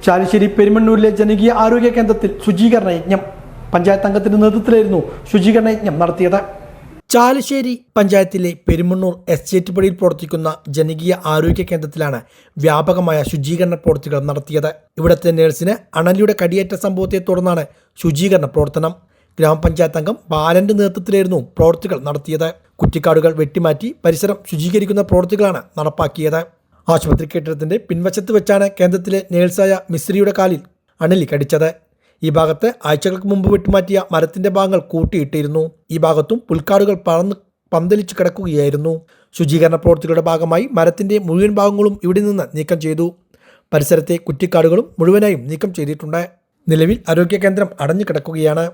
ചാലിശ്ശേരി പെരുമണ്ണൂരിലെ ജനകീയ ആരോഗ്യ കേന്ദ്രത്തിൽ ശുചീകരണ യജ്ഞം. പഞ്ചായത്ത് അംഗത്തിന്റെ നേതൃത്വത്തിലായിരുന്നു ശുചീകരണ യജ്ഞം നടത്തിയത്. ചാലിശ്ശേരി പഞ്ചായത്തിലെ പെരുമണ്ണൂർ എസ്റ്റേറ്റ് പടിയിൽ പ്രവർത്തിക്കുന്ന ജനകീയ ആരോഗ്യ കേന്ദ്രത്തിലാണ് വ്യാപകമായ ശുചീകരണ പ്രവൃത്തികൾ നടത്തിയത്. ഇവിടുത്തെ നഴ്സിന് അണലിയുടെ കടിയേറ്റ സംഭവത്തെ തുടർന്നാണ് ശുചീകരണ പ്രവർത്തനം. ഗ്രാമപഞ്ചായത്ത് അംഗം ബാലന്റെ നേതൃത്വത്തിലായിരുന്നു പ്രവൃത്തികൾ നടത്തിയത്. കുറ്റിക്കാടുകൾ വെട്ടിമാറ്റി പരിസരം ശുചീകരിക്കുന്ന പ്രവൃത്തികളാണ് നടപ്പാക്കിയത്. ആശുപത്രി കെട്ടിടത്തിന്റെ പിൻവശത്ത് വെച്ചാണ് കേന്ദ്രത്തിലെ നേഴ്സായ മിശ്രിയുടെ കാലിൽ അണലി കടിച്ചത്. ഈ ഭാഗത്ത് ആഴ്ചകൾക്ക് മുമ്പ് വെട്ടിമാറ്റിയ മരത്തിന്റെ ഭാഗങ്ങൾ കൂട്ടിയിട്ടിരുന്നു. ഈ ഭാഗത്തും പുൽക്കാടുകൾ പന്തലിച്ചു കിടക്കുകയായിരുന്നു. ശുചീകരണ പ്രവൃത്തികളുടെ ഭാഗമായി മരത്തിന്റെ മുഴുവൻ ഭാഗങ്ങളും ഇവിടെ നിന്ന് നീക്കം ചെയ്തു. പരിസരത്തെ കുറ്റിക്കാടുകളും മുഴുവനായും നീക്കം ചെയ്തിട്ടുണ്ട്. നിലവിൽ ആരോഗ്യ കേന്ദ്രം അടഞ്ഞു കിടക്കുകയാണ്.